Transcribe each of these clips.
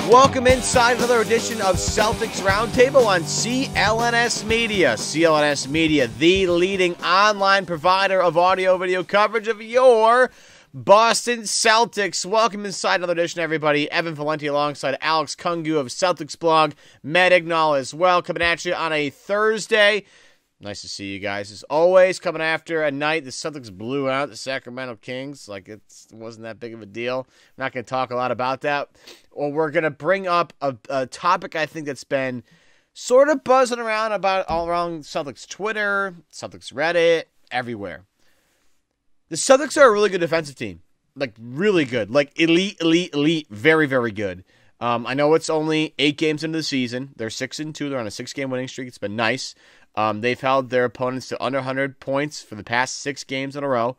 Welcome inside another edition of Celtics Roundtable on CLNS Media. CLNS Media, the leading online provider of audio-video coverage of your Boston Celtics. Welcome inside another edition, everybody. Evan Valenti alongside Alex Kungu of CelticsBlog. Matt Ignall as well, coming at you on a Thursday. Nice to see you guys. As always, coming after a night the Celtics blew out the Sacramento Kings. Like, it wasn't that big of a deal. I'm not going to talk a lot about that. Well, we're going to bring up a topic I think that's been sort of buzzing around about all around Celtics Twitter, Celtics Reddit, everywhere. The Celtics are a really good defensive team. Like, really good. Like, elite, very, very good. I know it's only 8 games into the season. They're 6-2. They're on a 6-game winning streak. It's been nice. They've held their opponents to under 100 points for the past 6 games in a row.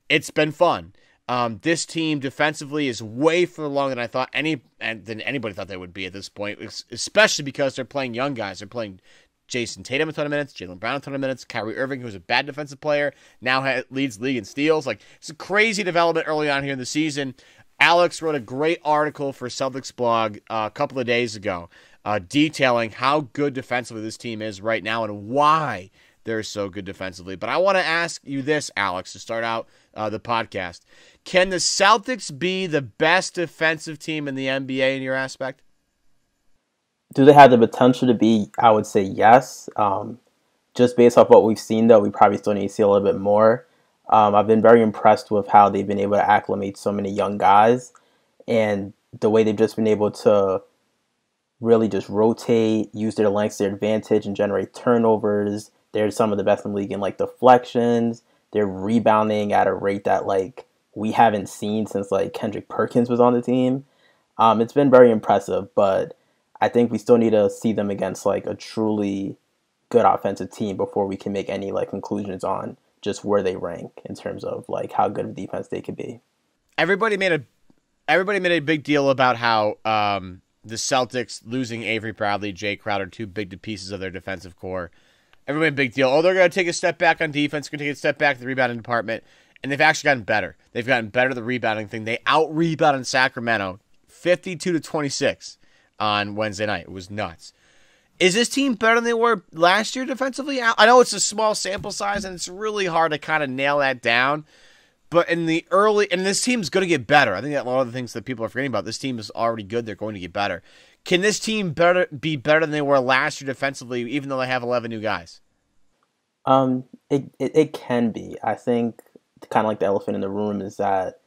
It's been fun. This team defensively is way further along than I thought than anybody thought they would be at this point, especially because they're playing young guys. They're playing Jason Tatum a ton of minutes, Jaylen Brown a ton of minutes, Kyrie Irving, who's a bad defensive player, now leads league in steals. Like, it's a crazy development early on here in the season. Alex wrote a great article for CelticsBlog a couple of days ago, detailing how good defensively this team is right now and why they're so good defensively. But I want to ask you this, Alex, to start out the podcast. Can the Celtics be the best defensive team in the NBA in your aspect? Do they have the potential to be? I would say yes. Just based off what we've seen, though, we probably still need to see a little bit more. I've been very impressed with how they've been able to acclimate so many young guys and the way they've just been able to really just rotate, use their lengths to their advantage, and generate turnovers. They're some of the best in the league in, like, deflections. They're rebounding at a rate that, like, we haven't seen since, like, Kendrick Perkins was on the team. It's been very impressive, but I think we still need to see them against, like, a truly good offensive team before we can make any, like, conclusions on just where they rank in terms of, like, how good of a defense they could be. Everybody made a big deal about how the Celtics losing Avery Bradley, Jay Crowder, 2 big pieces of their defensive core. Everybody made a big deal. Oh, they're going to take a step back on defense, going to take a step back to the rebounding department, and they've actually gotten better. They've gotten better at the rebounding thing. They out-rebounded Sacramento 52-26 on Wednesday night. It was nuts. Is this team better than they were last year defensively? I know it's a small sample size, and it's really hard to kind of nail that down. But and this team's going to get better. I think that a lot of the things that people are forgetting about, this team is already good. They're going to get better. Can this team be better than they were last year defensively, even though they have 11 new guys? It can be. I think kind of like the elephant in the room is that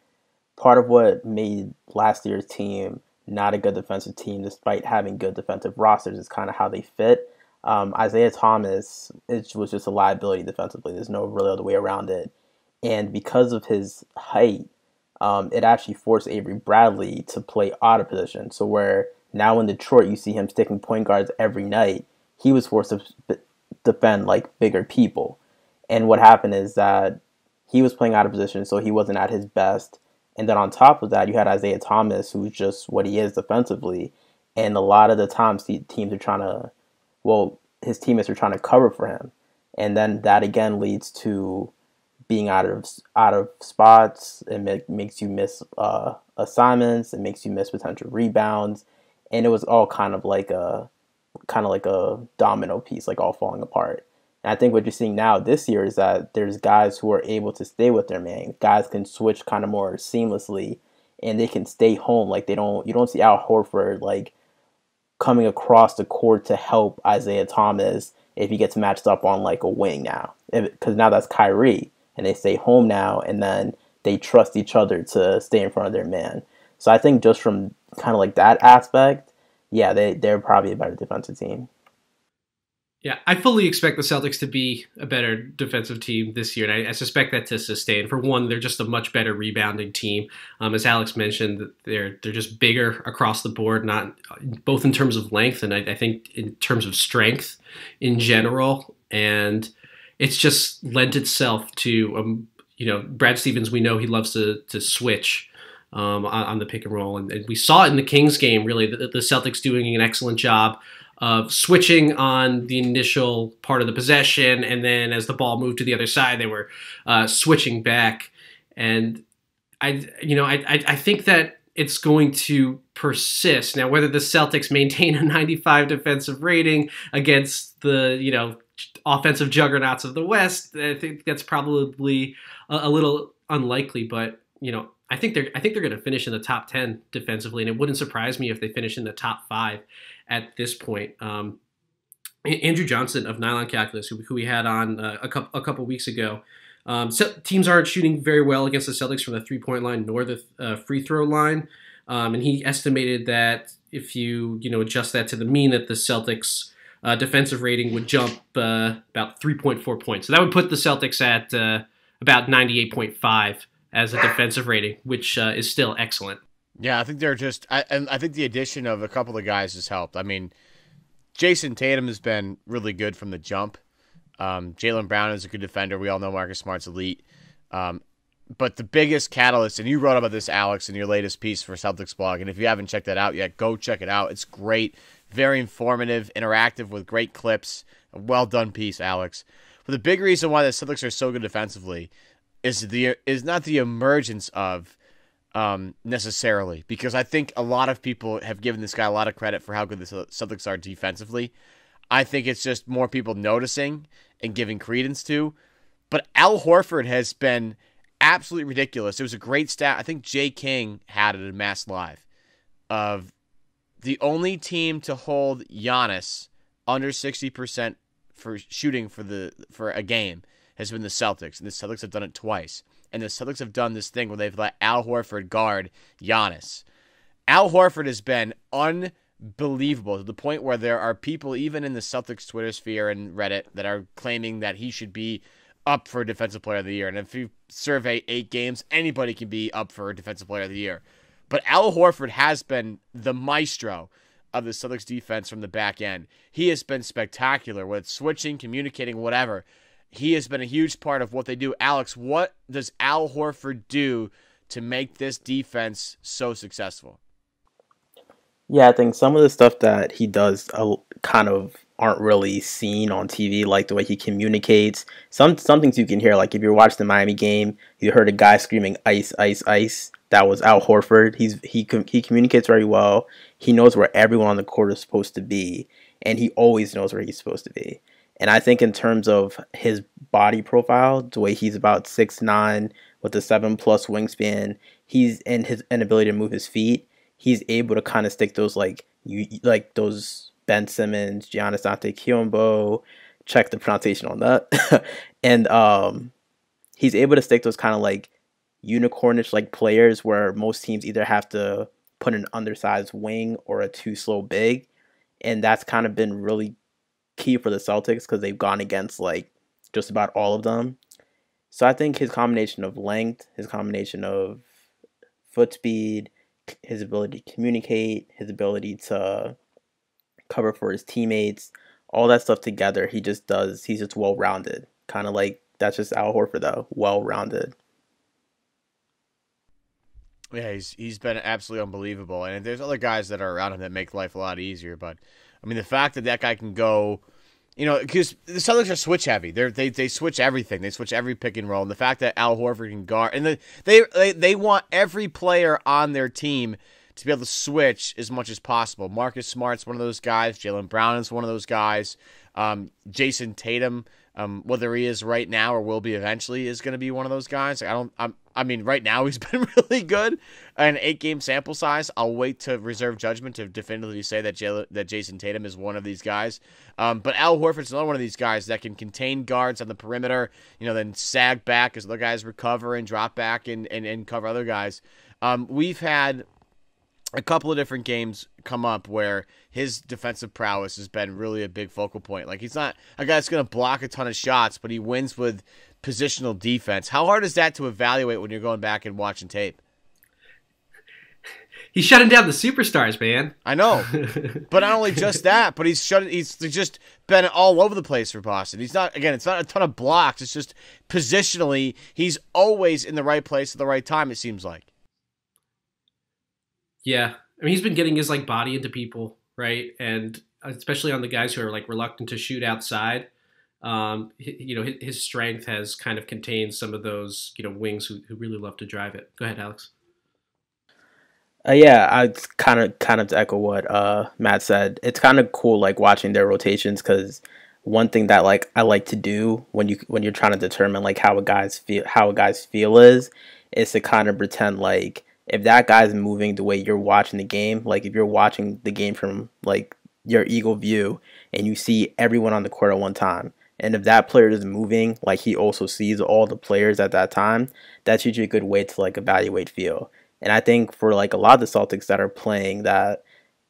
part of what made last year's team not a good defensive team, despite having good defensive rosters, is kind of how they fit. Isaiah Thomas, it was just a liability defensively. There's no really other way around it. And because of his height, it actually forced Avery Bradley to play out of position. So where now in Detroit you see him sticking point guards every night, he was forced to defend like bigger people. And what happened is that he was playing out of position, so he wasn't at his best. And then on top of that, you had Isaiah Thomas, who's just what he is defensively. And a lot of the times his teammates are trying to cover for him. And then that again leads to being out of spots. It makes you miss assignments. It makes you miss potential rebounds. And it was all kind of like a domino piece, like all falling apart. And I think what you're seeing now this year is that there's guys who are able to stay with their man. Guys can switch kind of more seamlessly, and they can stay home. Like you don't see Al Horford like coming across the court to help Isaiah Thomas if he gets matched up on like a wing now, because now that's Kyrie, and they stay home now, and then they trust each other to stay in front of their man. So I think just from kind of like that aspect, yeah, they're probably a better defensive team. Yeah, I fully expect the Celtics to be a better defensive team this year, and I suspect that to sustain. For one, they're just a much better rebounding team. As Alex mentioned, they're just bigger across the board, not both in terms of length and I think in terms of strength in general. And it's just lent itself to, Brad Stevens. We know he loves to switch on the pick and roll, and we saw it in the Kings game. Really, the Celtics doing an excellent job of switching on the initial part of the possession, and then as the ball moved to the other side, they were switching back. And I think that it's going to persist. Now, whether the Celtics maintain a 95 defensive rating against the, offensive juggernauts of the West, I think that's probably a little unlikely, but, I think they're going to finish in the top 10 defensively, and it wouldn't surprise me if they finish in the top 5 at this point. Andrew Johnson of Nylon Calculus, who we had on a couple weeks ago, so teams aren't shooting very well against the Celtics from the 3-point line nor the free throw line, and he estimated that if you adjust that to the mean, that the Celtics defensive rating would jump about 3.4 points. So that would put the Celtics at about 98.5 as a defensive rating, which is still excellent. Yeah, I think they're just. I think the addition of a couple of guys has helped. I mean, Jason Tatum has been really good from the jump. Jaylen Brown is a good defender. We all know Marcus Smart's elite. But the biggest catalyst, and you wrote about this, Alex, in your latest piece for CelticsBlog, and if you haven't checked that out yet, go check it out. It's great, very informative, interactive with great clips. A well-done piece, Alex. But the big reason why the Celtics are so good defensively is not the emergence of necessarily, because I think a lot of people have given this guy a lot of credit for how good the Celtics are defensively. I think it's just more people noticing and giving credence to. But Al Horford has been absolutely ridiculous. It was a great stat. I think Jay King had it in Mass Live of the only team to hold Giannis under 60% for shooting for a game has been the Celtics, and the Celtics have done it twice. And the Celtics have done this thing where they've let Al Horford guard Giannis. Al Horford has been unbelievable to the point where there are people even in the Celtics Twitter sphere and Reddit that are claiming that he should be up for Defensive Player of the Year. And if you survey 8 games, anybody can be up for Defensive Player of the Year. But Al Horford has been the maestro of the Celtics defense from the back end. He has been spectacular with switching, communicating, whatever. He has been a huge part of what they do. Alex, what does Al Horford do to make this defense so successful? Yeah, I think some of the stuff that he does kind of aren't really seen on TV, like the way he communicates. Some things you can hear, like if you're watching the Miami game, you heard a guy screaming "ice, ice, ice." That was Al Horford. He communicates very well. He knows where everyone on the court is supposed to be, and he always knows where he's supposed to be. And I think in terms of his body profile, the way he's about 6'9", with a 7+ wingspan, and his inability to move his feet, he's able to kind of stick those like those Ben Simmons, Giannis Antetokounmpo, check the pronunciation on that, and he's able to stick those kind of like unicornish like players where most teams either have to put an undersized wing or a too slow big, and that's kind of been really key for the Celtics because they've gone against like just about all of them. So I think his combination of length, his combination of foot speed, his ability to communicate, his ability to cover for his teammates, all that stuff together, he's just well-rounded. Kind of like, that's just Al Horford though, well-rounded. Yeah, he's been absolutely unbelievable. And there's other guys that are around him that make life a lot easier, but I mean, the fact that guy can go, because the Celtics are switch heavy. They switch everything. They switch every pick and roll. And the fact that Al Horford can guard, and they want every player on their team to be able to switch as much as possible. Marcus Smart's one of those guys. Jaylen Brown is one of those guys. Jason Tatum, whether he is right now or will be eventually, is going to be one of those guys. I mean, right now he's been really good. An 8-game sample size. I'll wait to reserve judgment to definitively say that Jason Tatum is one of these guys. But Al Horford's another one of these guys that can contain guards on the perimeter, then sag back as other guys recover and drop back and cover other guys. We've had a couple of different games come up where his defensive prowess has been really a big focal point. Like, he's not a guy that's going to block a ton of shots, but he wins with positional defense. How hard is that to evaluate when you're going back and watching tape? He's shutting down the superstars, man. I know, but not only just that, but he's just been all over the place for Boston. It's not a ton of blocks. It's just positionally, he's always in the right place at the right time, it seems like. Yeah. I mean, he's been getting his body into people, right? And especially on the guys who are reluctant to shoot outside. His strength has kind of contained some of those, wings who really love to drive it. Go ahead, Alex. Yeah, I kind of to echo what Matt said. It's kind of cool like watching their rotations because one thing that like I like to do when you're trying to determine like how a guy's feel is to kind of pretend like if that guy's moving the way you're watching the game, like if you're watching the game from like your eagle view and you see everyone on the court at one time. And if that player is moving, like he also sees all the players at that time, that's usually a good way to like evaluate feel. And I think for like a lot of the Celtics that are playing that,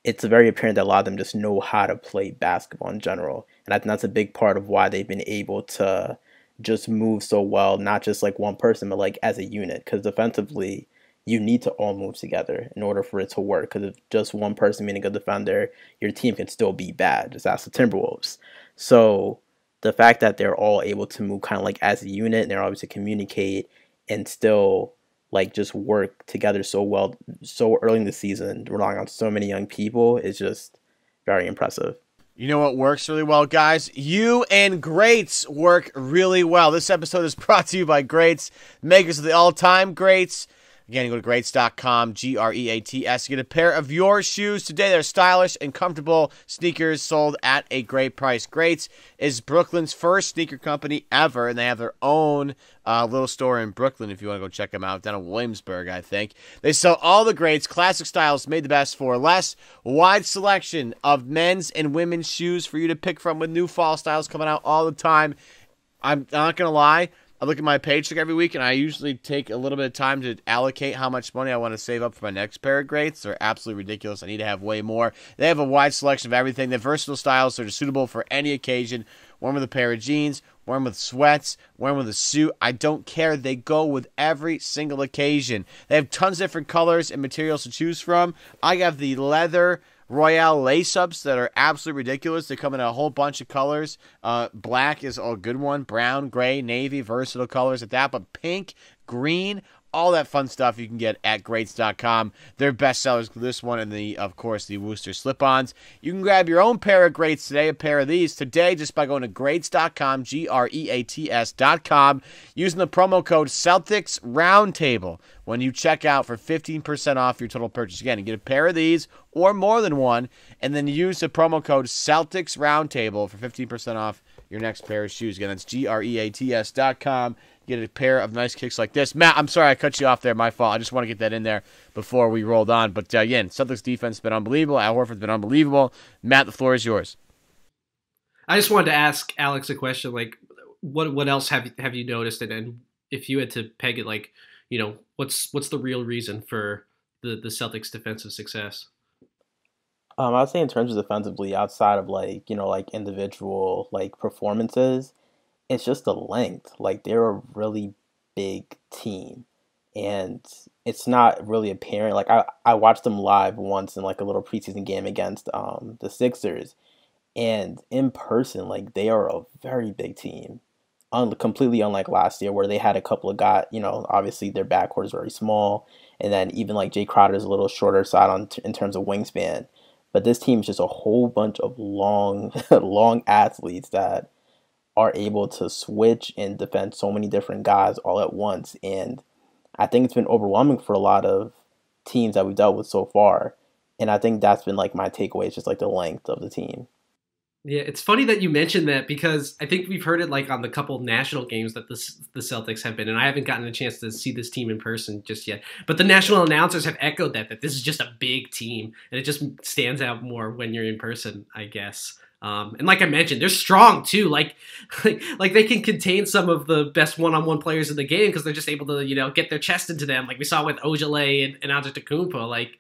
it's very apparent that a lot of them just know how to play basketball in general. And I think that's a big part of why they've been able to just move so well, not just like one person, but like as a unit. Because defensively, you need to all move together in order for it to work. Because if just one person being a good defender, your team can still be bad. Just ask the Timberwolves. So the fact that they're all able to move kind of like as a unit and they're able to communicate and still like just work together so well so early in the season, relying on so many young people is just very impressive. You know what works really well, guys? You and Greats work really well. This episode is brought to you by Greats, makers of the all-time greats. Again, you go to greats.com, Greats. You get a pair of your shoes today. They're stylish and comfortable sneakers sold at a great price. Greats is Brooklyn's first sneaker company ever, and they have their own little store in Brooklyn if you want to go check them out, down in Williamsburg, I think. They sell all the greats, classic styles made the best for less, wide selection of men's and women's shoes for you to pick from with new fall styles coming out all the time. I'm not going to lie. I look at my paycheck every week, and I usually take a little bit of time to allocate how much money I want to save up for my next pair of greats. They're absolutely ridiculous. I need to have way more. They have a wide selection of everything. They have versatile styles. They're suitable for any occasion. Wear them with a pair of jeans, wear them with sweats, wear them with a suit. I don't care. They go with every single occasion. They have tons of different colors and materials to choose from. I have the leather Royale lace-ups that are absolutely ridiculous. They come in a whole bunch of colors. Black is a good one. Brown, gray, navy, versatile colors at that. But pink, green, all that fun stuff you can get at greats.com. Their best sellers, this one and of course, the Worcester slip-ons. You can grab your own pair of greats today, a pair of these today, just by going to greats.com, Greats.com, using the promo code Celtics Roundtable when you check out for 15% off your total purchase. Again, you get a pair of these or more than one, and then use the promo code Celtics Roundtable for 15% off your next pair of shoes. Again, that's Greats.com. Get a pair of nice kicks like this. Matt, I'm sorry I cut you off there. My fault. I just want to get that in there before we rolled on. But again, Celtics defense has been unbelievable. Al Horford's been unbelievable. Matt, the floor is yours. I just wanted to ask Alex a question. Like, what else have you noticed? And if you had to peg it, like, you know, what's the real reason for the Celtics defensive success? I'd say in terms of defensively, outside of like, you know, like individual like performances, it's just the length. Like they're a really big team, and it's not really apparent. Like I watched them live once in like a little preseason game against the Sixers, and in person, like they are a very big team. Completely unlike last year where they had a couple of guys, you know, obviously their backcourt is very small, and then even like Jay Crowder is a little shorter side in terms of wingspan. But this team is just a whole bunch of long athletes that are able to switch and defend so many different guys all at once. And I think it's been overwhelming for a lot of teams that we've dealt with so far. And I think that's been like my takeaway, is just like the length of the team. Yeah, it's funny that you mentioned that because I think we've heard it like on the couple national games that the Celtics have been, and I haven't gotten a chance to see this team in person just yet. But the national announcers have echoed that this is just a big team, and it just stands out more when you're in person, I guess. And like I mentioned, they're strong too. Like they can contain some of the best one-on-one players in the game because they're just able to, you know, get their chest into them. Like we saw with Jahlil and Antetokounmpo. Like,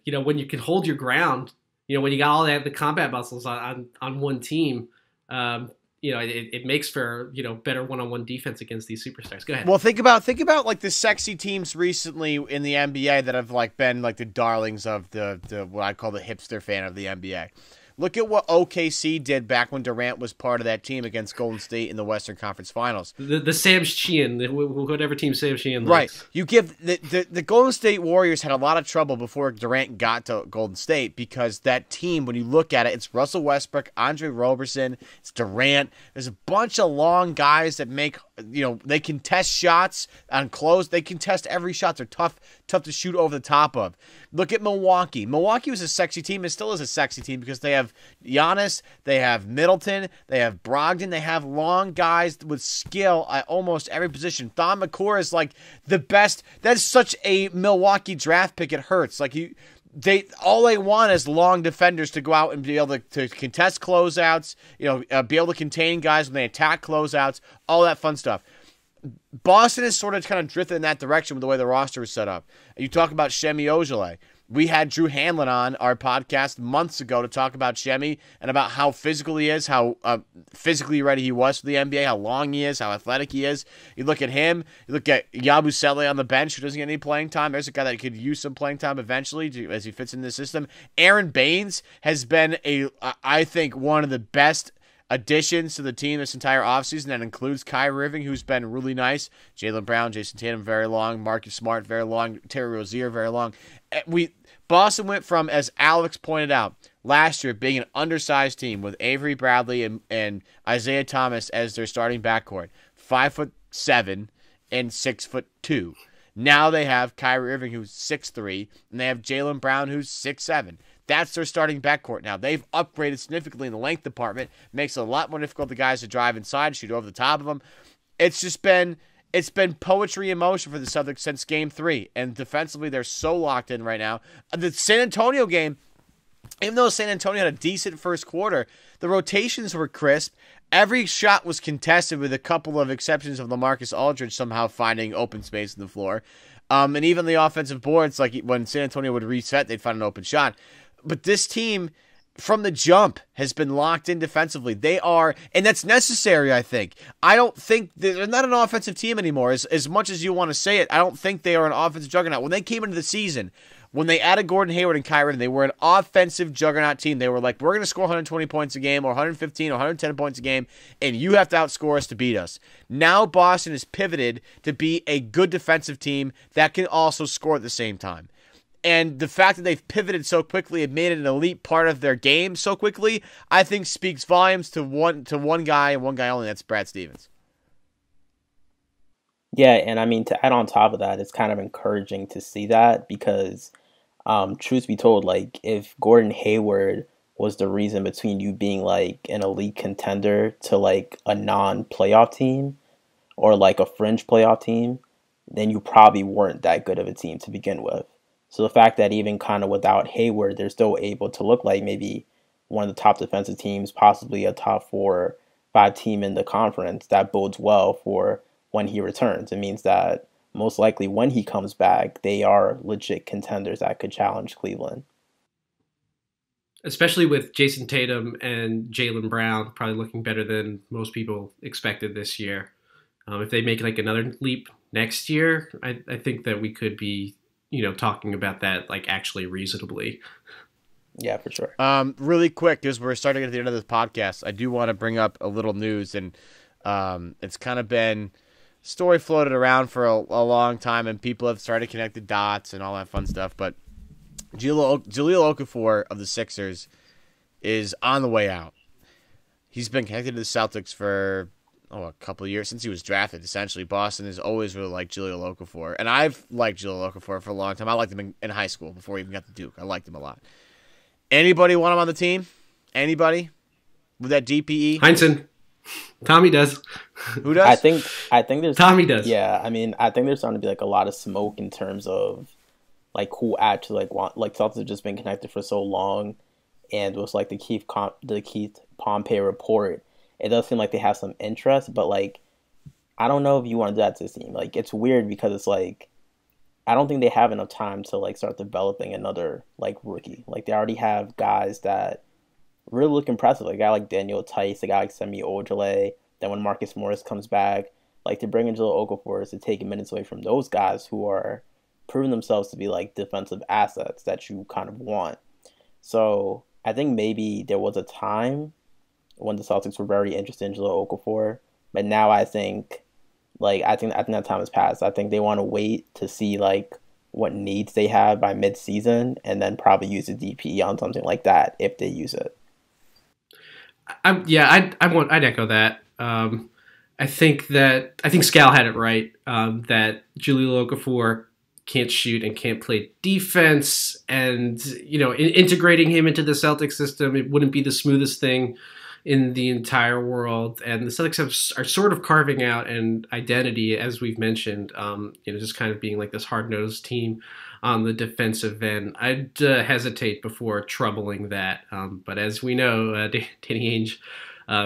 you know, when you can hold your ground. You know, when you got all the combat muscles on one team, you know, it makes for, you know, better one-on-one defense against these superstars. Go ahead. Well, think about like the sexy teams recently in the NBA that have like been like the darlings of the what I call the hipster fan of the NBA. Look at what OKC did back when Durant was part of that team against Golden State in the Western Conference Finals. The Sam Sheehan, whatever team Sam Sheehan likes. Right. You give the Golden State Warriors had a lot of trouble before Durant got to Golden State because that team, when you look at it, it's Russell Westbrook, Andre Roberson, it's Durant. There's a bunch of long guys that make, you know, they can test shots on close. They can test every shot. They're tough tough to shoot over the top of. Look at Milwaukee. Milwaukee was a sexy team and still is a sexy team because they have Giannis, they have Middleton, they have Brogdon, they have long guys with skill at almost every position. Thon McCourt is like the best. That's such a Milwaukee draft pick. It hurts. Like all they want is long defenders to go out and be able to contest closeouts, be able to contain guys when they attack closeouts, all that fun stuff. Boston has sort of kind of drifted in that direction with the way the roster is set up. You talk about Shemi Ojeleye. We had Drew Hanlon on our podcast months ago to talk about Shemi and about how physical he is, how physically ready he was for the NBA, how long he is, how athletic he is. You look at him, you look at Yabusele on the bench who doesn't get any playing time. There's a guy that could use some playing time eventually as he fits in the system. Aaron Baines has been I think, one of the best additions to the team this entire offseason. That includes Kyrie Irving, who's been really nice. Jaylen Brown, Jason Tatum, very long. Marcus Smart, very long. Terry Rozier, very long. Boston went from, as Alex pointed out, last year being an undersized team with Avery Bradley and Isaiah Thomas as their starting backcourt, 5'7" and 6'2". Now they have Kyrie Irving, who's 6'3", and they have Jaylen Brown, who's 6'7". That's their starting backcourt now. They've upgraded significantly in the length department. Makes it a lot more difficult for guys to drive inside, shoot over the top of them. It's been poetry in motion for the Celtics since Game 3. And defensively, they're so locked in right now. The San Antonio game, even though San Antonio had a decent first quarter, the rotations were crisp. Every shot was contested with a couple of exceptions of LaMarcus Aldridge somehow finding open space in the floor. And even the offensive boards, like when San Antonio would reset, they'd find an open shot. But this team, from the jump, has been locked in defensively. They are, and that's necessary, I think. I don't think, they're not an offensive team anymore. As much as you want to say it, I don't think they are an offensive juggernaut. When they came into the season, when they added Gordon Hayward and Kyrie, they were an offensive juggernaut team. They were like, we're going to score 120 points a game or 115 or 110 points a game, and you have to outscore us to beat us. Now Boston has pivoted to be a good defensive team that can also score at the same time. And the fact that they've pivoted so quickly and made it an elite part of their game so quickly, I think speaks volumes to one guy and one guy only. That's Brad Stevens. Yeah, and I mean, to add on top of that, it's kind of encouraging to see that because, truth be told, like if Gordon Hayward was the reason between you being like an elite contender to like a non-playoff team or like a fringe playoff team, then you probably weren't that good of a team to begin with. So the fact that even kind of without Hayward, they're still able to look like maybe one of the top defensive teams, possibly a top 4 or 5 team in the conference, that bodes well for when he returns. It means that most likely when he comes back, they are legit contenders that could challenge Cleveland. Especially with Jason Tatum and Jaylen Brown probably looking better than most people expected this year. If they make like another leap next year, I think that we could be talking about that like actually reasonably. Yeah, for sure. Really quick, because we're starting at the end of this podcast, I do want to bring up a little news, and it's kind of been story floated around for a long time, and people have started to connect the dots and all that fun stuff. But Jahlil Okafor of the Sixers is on the way out. He's been connected to the Celtics for a couple of years since he was drafted. Essentially, Boston has always really liked Jahlil Okafor, and I've liked Jahlil Okafor for a long time. I liked him in high school before he even got to Duke. I liked him a lot. Anybody want him on the team? Anybody with that DPE? Heinsohn. Tommy does. Who does? I think there's Tommy does. Yeah, I mean, I think there's starting to be like a lot of smoke in terms of like who actually like want like Celtics have just been connected for so long, and it was like the Keith Pompey report. It does seem like they have some interest, but like I don't know if you want to do that to this team. Like it's weird because it's like I don't think they have enough time to like start developing another like rookie. Like they already have guys that really look impressive. Like a guy like Daniel Tice, a guy like Semi Ojeleye. Then when Marcus Morris comes back, like to bring in Jahlil Okafor is to take minutes away from those guys who are proving themselves to be like defensive assets that you kind of want. So I think maybe there was a time when the Celtics were very interested in Jahlil Okafor, but now I think that time has passed. I think they want to wait to see like what needs they have by mid-season, and then probably use a DPE on something like that if they use it. I'd echo that. I think Scal had it right. That Jahlil Okafor can't shoot and can't play defense. And, integrating him into the Celtics system, it wouldn't be the smoothest thing in the entire world. And the Celtics are sort of carving out an identity, as we've mentioned, just kind of being like this hard-nosed team on the defensive end. I'd hesitate before troubling that. But as we know, Danny Ainge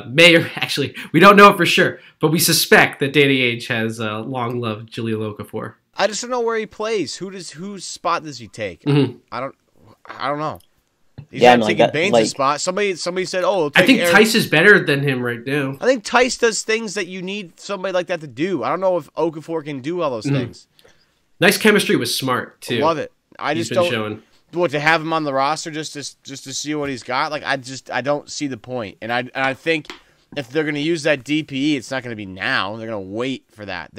may, or actually, we don't know it for sure, but we suspect that Danny Ainge has long-loved Jahlil Okafor. I just don't know where he plays. Whose spot does he take? Mm-hmm. I don't know. He's not taking Baines' spot. Somebody said, "Oh, I think Tice is better than him right now." I think Tice does things that you need somebody like that to do. I don't know if Okafor can do all those things. Nice chemistry with Smart too. I love it. I He's just been don't. showing. What, to have him on the roster just to see what he's got? Like, I don't see the point. And I think if they're going to use that DPE, it's not going to be now. They're going to wait for that.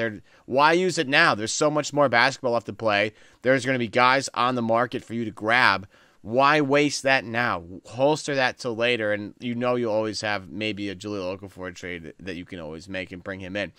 Why use it now? There's so much more basketball left to play. There's going to be guys on the market for you to grab. Why waste that now? Holster that till later, and you'll always have maybe a Jahlil Okafor trade that you can always make and bring him in.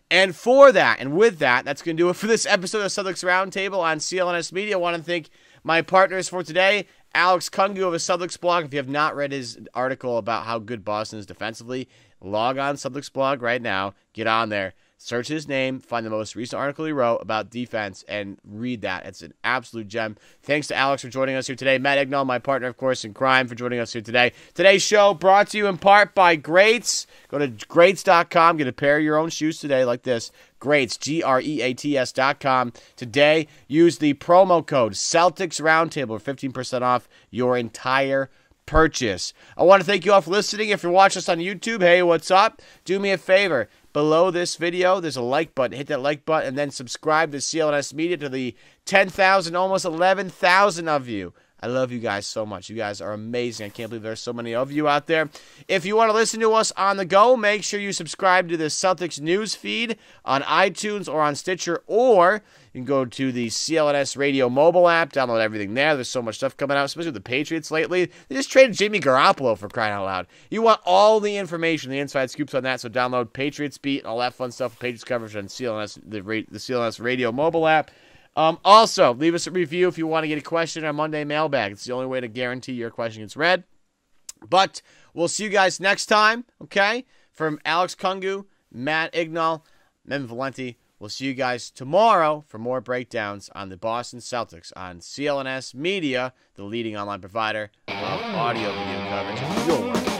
And for that, and with that, that's going to do it for this episode of Celtics Roundtable on CLNS Media. I want to thank my partners for today, Alex Kungu of the CelticsBlog. If you have not read his article about how good Boston is defensively, log on CelticsBlog right now. Get on there. Search his name, find the most recent article he wrote about defense, and read that. It's an absolute gem. Thanks to Alex for joining us here today. Matt Ignall, my partner, of course, in crime, for joining us here today. Today's show brought to you in part by Greats. Go to greats.com. Get a pair of your own shoes today like this. Greats, GREATS.com. Today, use the promo code Celtics Roundtable for 15% off your entire purchase. I want to thank you all for listening. If you're watching us on YouTube, hey, what's up? Do me a favor. Below this video, there's a like button. Hit that like button and then subscribe to CLNS Media, to the 10,000, almost 11,000 of you. I love you guys so much. You guys are amazing. I can't believe there's so many of you out there. If you want to listen to us on the go, make sure you subscribe to the Celtics news feed on iTunes or on Stitcher, or you can go to the CLNS Radio mobile app, download everything there. There's so much stuff coming out, especially with the Patriots lately. They just traded Jimmy Garoppolo, for crying out loud. You want all the information, the inside scoops on that, so download Patriots Beat and all that fun stuff, Patriots coverage on CLNS, the CLNS Radio mobile app. Also, leave us a review if you want to get a question in our Monday mailbag. It's the only way to guarantee your question gets read. But we'll see you guys next time, okay? From Alex Kungu, Matt Ignall, Mem Valenti, we'll see you guys tomorrow for more breakdowns on the Boston Celtics on CLNS Media, the leading online provider of audio video coverage of your